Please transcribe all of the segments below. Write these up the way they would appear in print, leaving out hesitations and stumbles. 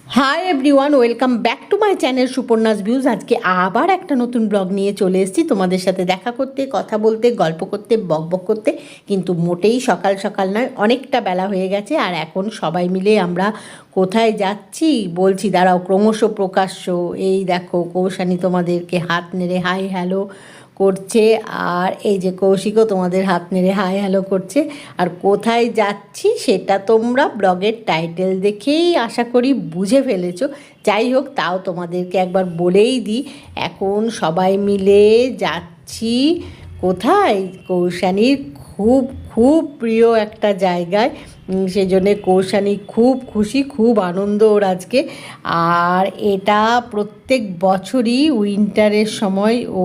Hi everyone, welcome back to my channel Suparna's views. আজকে আবার একটা নতুন ব্লগ নিয়ে চলে এসেছি তোমাদের সাথে দেখা করতে, কথা বলতে, গল্প করতে, বকবক করতে। কিন্তু মোটেই সকাল সকাল নয়, অনেকটা বেলা হয়ে গেছে। আর এখন সবাই মিলে আমরা কোথায় যাচ্ছি বলছি, দাঁড়াও, ক্রমশ প্রকাশ্য। এই দেখো, কৌশানী তোমাদেরকে হাত নেড়ে হাই হ্যালো করছে, আর এই যে কৌশিকও তোমাদের হাত নেড়ে হাই হ্যালো করছে। আর কোথায় যাচ্ছি সেটা তোমরা ব্লগের টাইটেল দেখেই আশা করি বুঝে ফেলেছো। যাই হোক, তাও তোমাদেরকে একবার বলেই দিই, এখন সবাই মিলে যাচ্ছি কোথায়? কৌশানীর খুব খুব প্রিয় একটা জায়গায়। সেজন্যে কৌশানী খুব খুশি, খুব আনন্দ ওর আজকে। আর এটা প্রত্যেক বছরই উইন্টারের সময় ও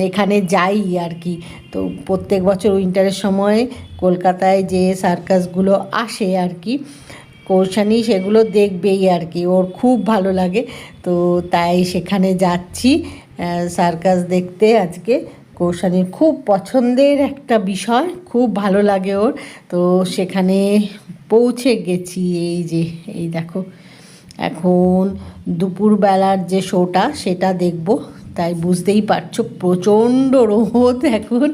এখানে যাই আর কি। তো প্রত্যেক বছর উইন্টারের সময় কলকাতায় যে সার্কাসগুলো আসে আর কি, কৌশানী সেগুলো দেখবেই আর কি, ওর খুব ভালো লাগে। তো তাই সেখানে যাচ্ছি সার্কাস দেখতে আজকে। কৌশানীর খুব পছন্দের একটা বিষয়, খুব ভালো লাগে ওর। তো সেখানে পৌঁছে গেছি। এই যে, এই দেখো, এখন দুপুরবেলার যে শোটা সেটা দেখব, তাই বুঝতেই পারছো প্রচণ্ড রোদ এখন।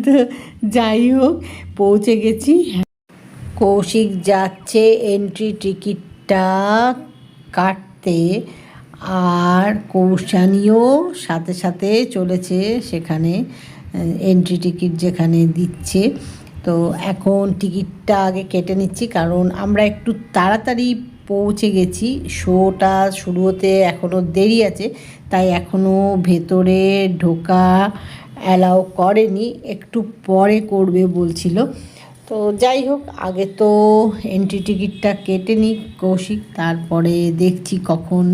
তো যাই হোক, পৌঁছে গেছি। কৌশিক যাচ্ছে এন্ট্রি টিকিটটা কাটতে, আর কৌশানীও সাথে সাথে চলেছে সেখানে এন্ট্রি টিকিট যেখানে দিচ্ছে। তো এখন টিকিটটা আগে কেটে নিচ্ছি, কারণ আমরা একটু তাড়াতাড়ি পৌঁছে গেছি। শোটা শুরু হতে এখনও দেরি আছে, তাই এখনও ভেতরে ঢোকা অ্যালাউ করেনি, একটু পরে করবে বলছিল। তো যাই হোক, আগে তো এন্ট্রি টিকিটটা কেটে নিই কৌশিক, তারপরে দেখছি কখন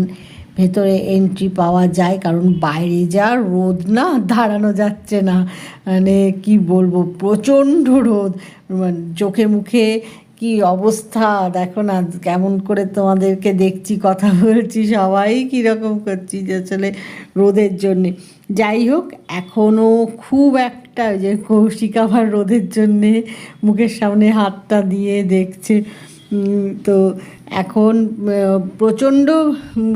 ভেতরে এন্ট্রি পাওয়া যায়। কারণ বাইরে যা রোদ না, দাঁড়ানো যাচ্ছে না, মানে কি বলবো, প্রচণ্ড রোদ। মানে চোখে মুখে কি অবস্থা দেখো না, কেমন করে তোমাদেরকে দেখছি, কথা বলছি, সবাই কীরকম করছি যে আসলে রোদের জন্যে। যাই হোক, এখনও খুব একটা, ওই যে কৌশিক আবার রোদের জন্যে মুখের সামনে হাতটা দিয়ে দেখছে। তো এখন প্রচণ্ড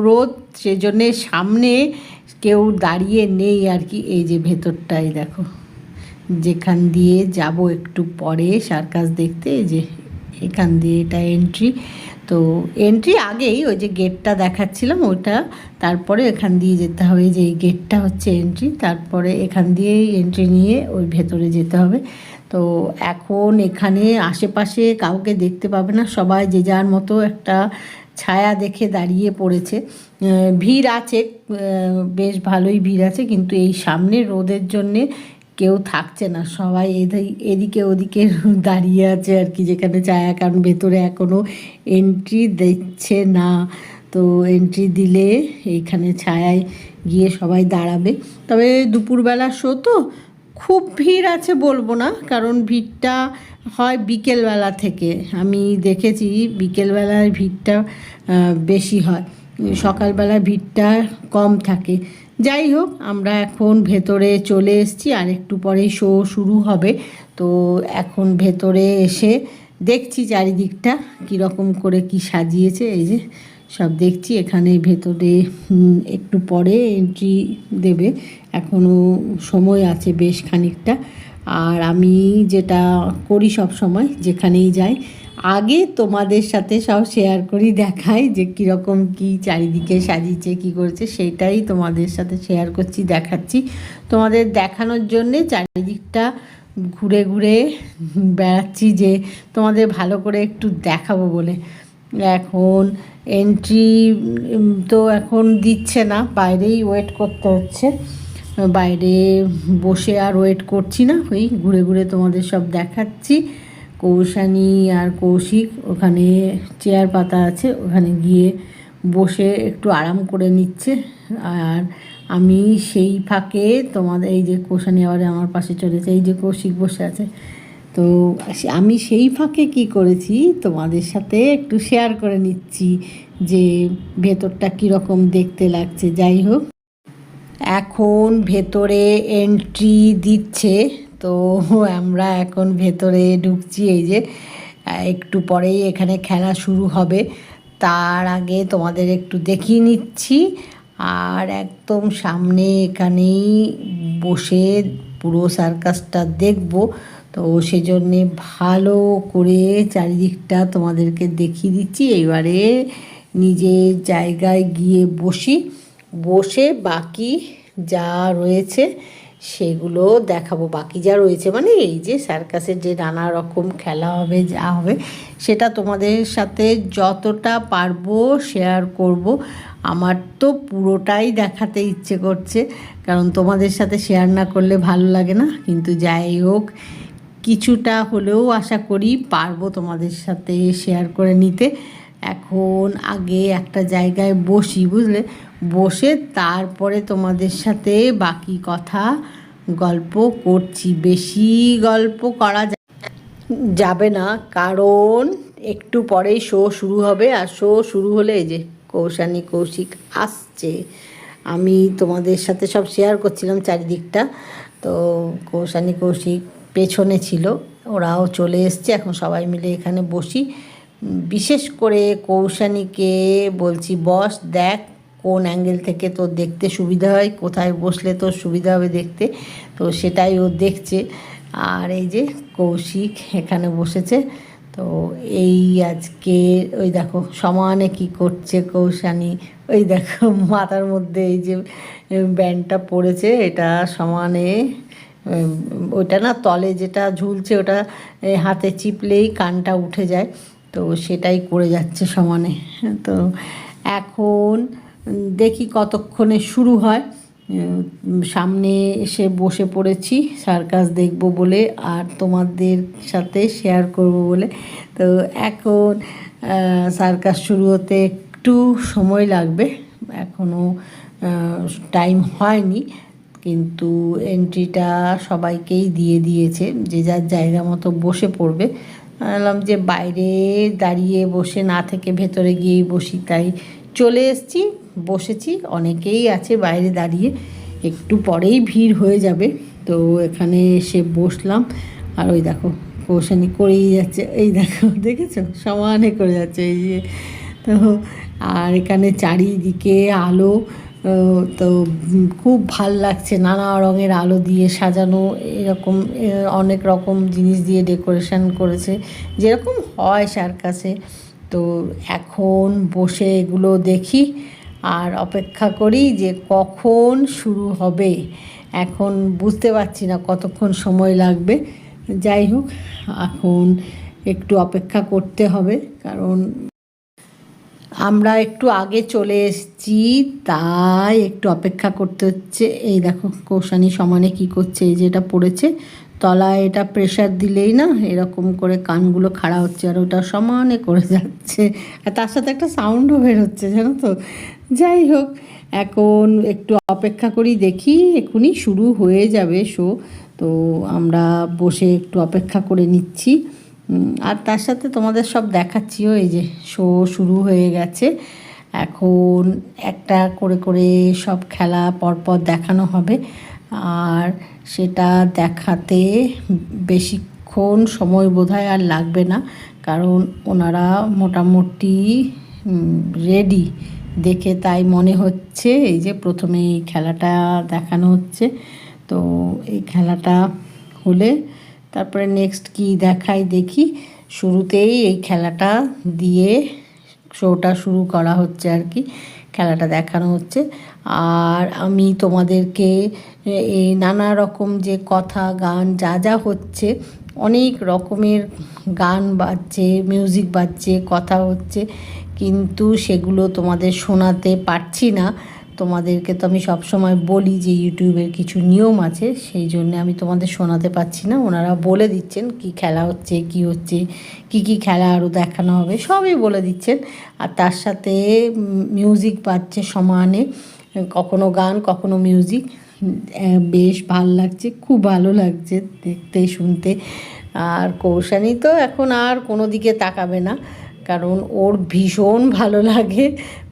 রোদ, সেজন্যে সামনে কেউ দাঁড়িয়ে নেই আর কি। এই যে ভেতরটাই দেখো, যেখান দিয়ে যাব একটু পরে সার্কাস দেখতে, এই যে এখান দিয়ে এটা এন্ট্রি। তো এন্ট্রি আগেই ওই যে গেটটা দেখাচ্ছিলাম ওটা, তারপরে এখান দিয়ে যেতে হবে। যে এই গেটটা হচ্ছে এন্ট্রি, তারপরে এখান দিয়েই এন্ট্রি নিয়ে ওই ভেতরে যেতে হবে। তো এখন এখানে আশেপাশে কাউকে দেখতে পাবে না, সবাই যে যার মতো একটা ছায়া দেখে দাঁড়িয়ে পড়েছে। ভিড় আছে, বেশ ভালোই ভিড় আছে, কিন্তু এই সামনে রোদের জন্যে কেউ থাকছে না, সবাই এদিকে ওদিকে দাঁড়িয়ে আছে আর কি, যেখানে ছায়া, কারণ ভেতরে এখনও এন্ট্রি দিচ্ছে না। তো এন্ট্রি দিলে এইখানে ছায়ায় গিয়ে সবাই দাঁড়াবে। তবে দুপুরবেলা শো তো খুব ভিড় আছে বলবো না, কারণ ভিড়টা হয় বিকেলবেলা থেকে। আমি দেখেছি বিকেলবেলার ভিড়টা বেশি হয়, সকালবেলা ভিড়টা কম থাকে। যাই হোক, আমরা এখন ভেতরে চলে এসেছি, আর একটু পরেই শো শুরু হবে। তো এখন ভেতরে এসে দেখছি চারিদিকটা কীরকম করে কি সাজিয়েছে, এই যে সব দেখছি। এখানে ভেতরে একটু পরে এন্ট্রি দেবে, এখনও সময় আছে বেশ খানিকটা। আর আমি যেটা করি সব সময়, যেখানেই যাই আগে তোমাদের সাথে সব শেয়ার করি, দেখাই যে কীরকম কী চারিদিকে সাজিয়েছে, কী করেছে, সেইটাই তোমাদের সাথে শেয়ার করছি, দেখাচ্ছি। তোমাদের দেখানোর জন্যে চারিদিকটা ঘুরে ঘুরে বেড়াচ্ছি, যে তোমাদের ভালো করে একটু দেখাবো বলে। এখন এন্ট্রি তো এখন দিচ্ছে না, বাইরেই ওয়েট করতে হচ্ছে। বাইরে বসে আর ওয়েট করছি না, ওই ঘুরে ঘুরে তোমাদের সব দেখাচ্ছি। কৌশানী আর কৌশিক ওখানে চেয়ার পাতা আছে, ওখানে গিয়ে বসে একটু আরাম করে নিচ্ছে। আর আমি সেই ফাঁকে তোমাদের, এই যে কৌশানী আবার আমার পাশে চলেছে, এই যে কৌশিক বসে আছে। তো আমি সেই ফাঁকে কি করেছি তোমাদের সাথে একটু শেয়ার করে নিচ্ছি, যে ভেতরটা কীরকম দেখতে লাগছে। যাই হোক, এখন ভেতরে এন্ট্রি দিচ্ছে। তো আমরা এখন ভেতরে ঢুকছি, এই যে একটু পরেই এখানে খেলা শুরু হবে। তার আগে তোমাদের একটু দেখিয়ে নিচ্ছি। আর একদম সামনে এখানেই বসে পুরো সার্কাসটা দেখব, তো সেজন্যে ভালো করে চারিদিকটা তোমাদেরকে দেখিয়ে দিচ্ছি। এবারে নিজের জায়গায় গিয়ে বসে বাকি যা রয়েছে সেগুলো দেখাবো। বাকি যা রয়েছে মানে এই যে সার্কাসের যে নানা রকম খেলা হবে, যা হবে সেটা তোমাদের সাথে যতটা পারবো শেয়ার করব। আমার তো পুরোটাই দেখাতে ইচ্ছে করছে, কারণ তোমাদের সাথে শেয়ার না করলে ভালো লাগে না। কিন্তু যাই হোক, কিছুটা হলেও আশা করি পারবো তোমাদের সাথে শেয়ার করে নিতে। এখন আগে একটা জায়গায় বসি, বুঝলে, বসে তারপরে তোমাদের সাথে বাকি কথা গল্প করছি। বেশি গল্প করা যাবে না, কারণ একটু পরেই শো শুরু হবে। আর শো শুরু হলে এই যে কৌশিক আসছে। আমি তোমাদের সাথে সব শেয়ার করছিলাম চারিদিকটা, তো কৌশিক পেছনে ছিল, ওরাও চলে এসছে। এখন সবাই মিলে এখানে বসি। বিশেষ করে কৌশানীকে বলছি, বস, দেখ কোন অ্যাঙ্গেল থেকে তোর দেখতে সুবিধা হয়, কোথায় বসলে তোর সুবিধা হবে দেখতে, তো সেটাই ও দেখছে। আর এই যে কৌশিক এখানে বসেছে। তো এই আজকে ওই দেখো সমানে কি করছে কৌশানী, ওই দেখো মাথার মধ্যে এই যে ব্যান্ডটা পড়েছে, এটা সমানে, ওইটা না তলে যেটা ঝুলছে ওটা হাতে চিপলেই কানটা উঠে যায়, তো সেটাই করে যাচ্ছে সমানে। তো এখন দেখি কতক্ষণে শুরু হয়। সামনে এসে বসে পড়েছি সার্কাস দেখব বলে আর তোমাদের সাথে শেয়ার করব বলে। তো এখন সার্কাস শুরু হতে একটু সময় লাগবে, এখনও টাইম হয়নি, কিন্তু এন্ট্রিটা সবাইকেই দিয়ে দিয়েছে, যে যার জায়গা মতো বসে পড়বে। বললাম যে বাইরে দাঁড়িয়ে বসে না থেকে ভেতরে গিয়েই বসি, তাই চলে এসেছি, বসেছি। অনেকেই আছে বাইরে দাঁড়িয়ে, একটু পরেই ভিড় হয়ে যাবে। তো এখানে এসে বসলাম। আর ওই দেখো কৌশানী করেই যাচ্ছে, এই দেখো দেখেছো সমানে করে যাচ্ছে এই যে। তো আর এখানে চারিদিকে আলো, তো খুব ভাল লাগছে, নানা রঙের আলো দিয়ে সাজানো, এরকম অনেক রকম জিনিস দিয়ে ডেকোরেশন করেছে, যেরকম হয় সার্কাসে। তো এখন বসে এগুলো দেখি আর অপেক্ষা করি যে কখন শুরু হবে। এখন বুঝতে পারছি না কতক্ষণ সময় লাগবে। যাই হোক, এখন একটু অপেক্ষা করতে হবে, কারণ আমরা একটু আগে চলে এসেছি, তাই একটু অপেক্ষা করতে হচ্ছে। এই দেখো কৌশানী সমানে কি করছে, এই যে এটা পড়েছে তলায়, এটা প্রেশার দিলেই না এরকম করে কানগুলো খাড়া হচ্ছে, আর ওটা সমানে করে যাচ্ছে, আর তার সাথে একটা সাউন্ডও বের হচ্ছে, জানো তো। যাই হোক, এখন একটু অপেক্ষা করি, দেখি এক্ষুনি শুরু হয়ে যাবে শো। তো আমরা বসে একটু অপেক্ষা করে নিচ্ছি, আর তার সাথে তোমাদের সব দেখাচ্ছিও। এই যে শো শুরু হয়ে গেছে, এখন একটা করে করে সব খেলা পরপর দেখানো হবে। আর সেটা দেখাতে বেশিক্ষণ সময় বোধহয় আর লাগবে না, কারণ ওনারা মোটামুটি রেডি দেখে তাই মনে হচ্ছে। এই যে প্রথমে এই খেলাটা দেখানো হচ্ছে, তো এই খেলাটা হলে তারপরে নেক্সট কি দেখাই দেখি। শুরুতেই এই খেলাটা দিয়ে শোটা শুরু করা হচ্ছে আর কি, খেলাটা দেখানো হচ্ছে। আর আমি তোমাদেরকে এই নানা রকম যে কথা গান যা যা হচ্ছে, অনেক রকমের গান বাজছে, মিউজিক বাজছে, কথা হচ্ছে, কিন্তু সেগুলো তোমাদের শোনাতে পারছি না। তোমাদেরকে তো আমি সবসময় বলি যে ইউটিউবের কিছু নিয়ম আছে, সেই জন্য আমি তোমাদের শোনাতে পারছি না। ওনারা বলে দিচ্ছেন কি খেলা হচ্ছে, কি হচ্ছে, কি কি খেলা আরও দেখানো হবে, সবই বলে দিচ্ছেন। আর তার সাথে মিউজিক বাজছে সমানে, কখনো গান কখনো মিউজিক, বেশ ভালো লাগছে, খুব ভালো লাগছে দেখতে শুনতে। আর কৌশানী তো এখন আর কোনো দিকে তাকাবে না, কারণ ওর ভীষণ ভালো লাগে,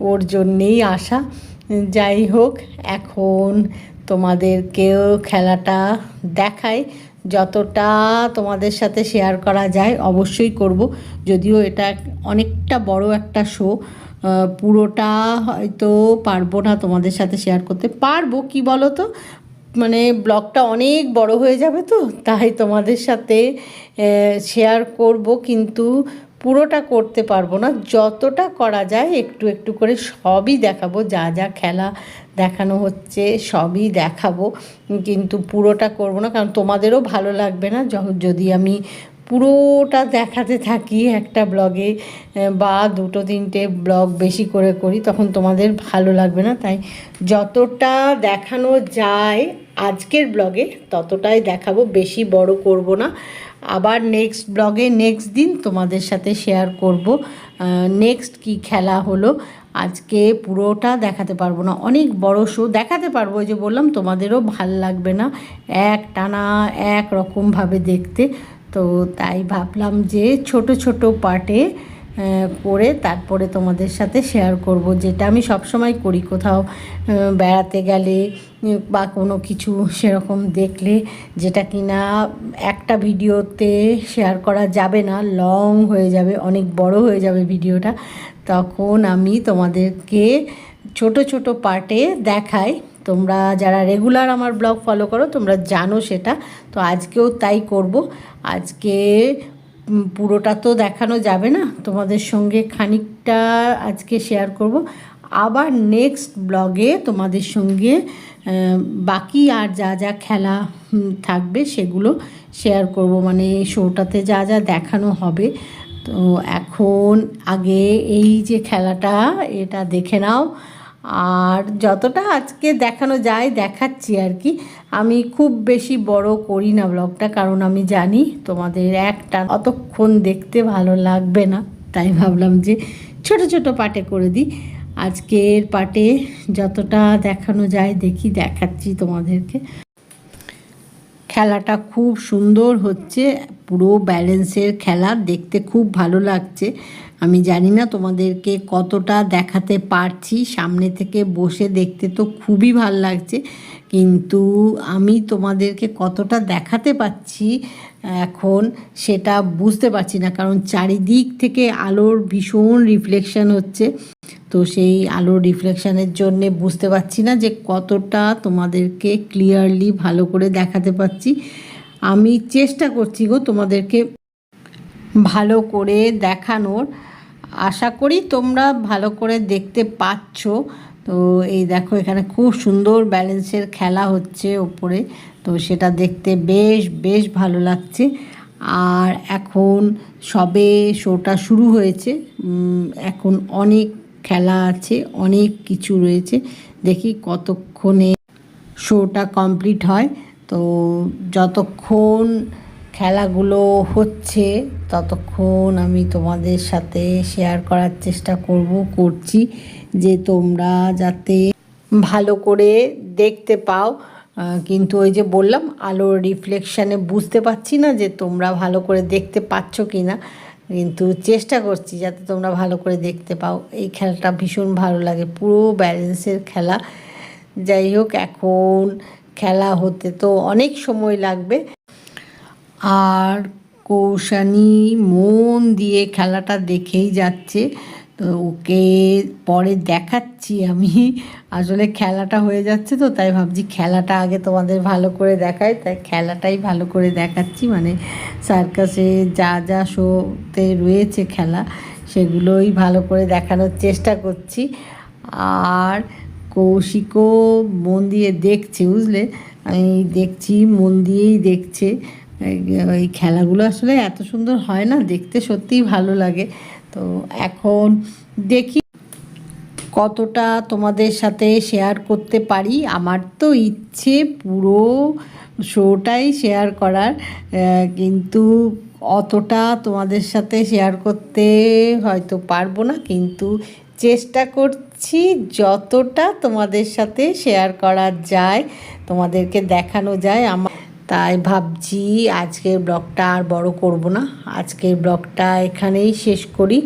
ওর জন্যেই আসা। যাই হোক, এখন তোমাদেরকেও খেলাটা দেখাই, যতটা তোমাদের সাথে শেয়ার করা যায় অবশ্যই করব। যদিও এটা অনেকটা বড় একটা শো, পুরোটা হয়তো পারবো না তোমাদের সাথে শেয়ার করতে। পারবো কি বলো তো, মানে ব্লগটা অনেক বড় হয়ে যাবে, তো তাই তোমাদের সাথে শেয়ার করব, কিন্তু পুরোটা করতে পারবো না। যতটা করা যায় একটু একটু করে সবই দেখাবো, যা যা খেলা দেখানো হচ্ছে সবই দেখাবো, কিন্তু পুরোটা করব না, কারণ তোমাদেরও ভালো লাগবে না যদি আমি পুরোটা দেখাতে থাকি একটা ব্লগে, বা দুটো তিনটে ব্লগ বেশি করে করি, তখন তোমাদের ভালো লাগবে না। তাই যতটা দেখানো যায় আজকের ব্লগে ততটাই দেখাবো, বেশি বড় করব না। আবার নেক্সট ব্লগে নেক্সট দিন তোমাদের সাথে শেয়ার করব নেক্সট কি খেলা হলো। আজকে পুরোটা দেখাতে পারবো না, অনেক বড় শো দেখাতে পারবো, যে বললাম তোমাদেরও ভাল লাগবে না এক টানা এক রকমভাবে দেখতে। তো তাই ভাবলাম যে ছোট ছোট পার্টে করে তারপরে তোমাদের সাথে শেয়ার করব, যেটা আমি সবসময় করি। কোথাও বেড়াতে গেলে বা কোনো কিছু সেরকম দেখলে, যেটা কিনা একটা ভিডিওতে শেয়ার করা যাবে না, লং হয়ে যাবে, অনেক বড় হয়ে যাবে ভিডিওটা, তখন আমি তোমাদেরকে ছোট ছোট পার্টে দেখাই। তোমরা যারা রেগুলার আমার ব্লগ ফলো করো তোমরা জানো সেটা। তো আজকেও তাই করব। আজকে পুরোটা তো দেখানো যাবে না, তোমাদের সঙ্গে খানিকটা আজকে শেয়ার করব। আবার নেক্সট ব্লগে তোমাদের সঙ্গে বাকি আর যা যা খেলা থাকবে সেগুলো শেয়ার করব, মানে শোটাতে যা যা দেখানো হবে। তো এখন আগে এই যে খেলাটা এটা দেখে নাও, আর যতটা আজকে দেখানো যায় দেখাচ্ছি আর কি। আমি খুব বেশি বড় করি না ব্লগটা, কারণ আমি জানি তোমাদের একটা অতক্ষণ দেখতে ভালো লাগবে না, তাই ভাবলাম যে ছোট ছোট পার্টে করে দিই। আজকের পার্টে যতটা দেখানো যায় দেখাচ্ছি তোমাদেরকে। খেলাটা খুব সুন্দর হচ্ছে, পুরো ব্যালেন্সের খেলা, দেখতে খুব ভালো লাগছে। আমি জানি না তোমাদেরকে কতটা দেখাতে পারছি, সামনে থেকে বসে দেখতে তো খুবই ভালো লাগছে, কিন্তু আমি তোমাদেরকে কতটা দেখাতে পাচ্ছি এখন সেটা বুঝতে পারছি না, কারণ চারিদিক থেকে আলোর ভীষণ রিফ্লেকশন হচ্ছে। তো সেই আলোর রিফ্লেকশানের জন্যে বুঝতে পারছি না যে কতটা তোমাদেরকে ক্লিয়ারলি ভালো করে দেখাতে পারছি। আমি চেষ্টা করছি গো তোমাদেরকে ভালো করে দেখানোর, আশা করি তোমরা ভালো করে দেখতে পাচ্ছ। তো এই দেখো এখানে খুব সুন্দর ব্যালেন্সের খেলা হচ্ছে ওপরে, তো সেটা দেখতে বেশ বেশ ভালো লাগছে। আর এখন সবে শোটা শুরু হয়েছে, এখন অনেক খেলা আছে, অনেক কিছু রয়েছে, দেখি কতক্ষণে শোটা কমপ্লিট হয়। তো যতক্ষণ খেলাগুলো হচ্ছে ততক্ষণ আমি তোমাদের সাথে শেয়ার করার চেষ্টা করছি, যে তোমরা যাতে ভালো করে দেখতে পাও। কিন্তু ওই যে বললাম আলোর রিফ্লেকশানে বুঝতে পারছি না যে তোমরা ভালো করে দেখতে পাচ্ছ কি না, কিন্তু চেষ্টা করছি যাতে তোমরা ভালো করে দেখতে পাও। এই খেলাটা ভীষণ ভালো লাগে, পুরো ব্যালেন্সের খেলা। যাই হোক, এখন খেলা হতে তো অনেক সময় লাগবে, আর কৌশানী মন দিয়ে খেলাটা দেখেই যাচ্ছে। তো ওকে পরে দেখাচ্ছি আমি, আসলে খেলাটা হয়ে যাচ্ছে তো তাই ভাবছি খেলাটা আগে তোমাদের ভালো করে দেখাই, তাই খেলাটাই ভালো করে দেখাচ্ছি। মানে সার্কাসে যা যা শোতে রয়েছে খেলা সেগুলোই ভালো করে দেখানোর চেষ্টা করছি। আর কৌশিকও মন দিয়ে দেখছে, বুঝলে, আমি দেখছি মন দিয়েই দেখছে। এই খেলাগুলো আসলে এত সুন্দর হয় না, দেখতে সত্যিই ভালো লাগে। তো এখন দেখি কতটা তোমাদের সাথে শেয়ার করতে পারি। আমার তো ইচ্ছে পুরো শোটাই শেয়ার করার, কিন্তু অতটা তোমাদের সাথে শেয়ার করতে হয়তো পারবো না, কিন্তু চেষ্টা করছি যতটা তোমাদের সাথে শেয়ার করা যায়, তোমাদেরকে দেখানো যায়। তাই ভাবছি আজকের ব্লগটা আর বড় করব না, আজকের ব্লগটা এখানেই শেষ করি।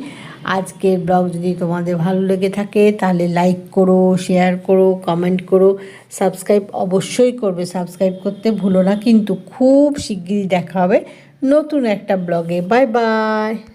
আজকের ব্লগ যদি তোমাদের ভালো লেগে থাকে তাহলে লাইক করো, শেয়ার করো, কমেন্ট করো, সাবস্ক্রাইব অবশ্যই করবে। সাবস্ক্রাইব করতে ভুলো না কিন্তু। খুব শিগগিরই দেখা হবে নতুন একটা ব্লগে। Bye bye.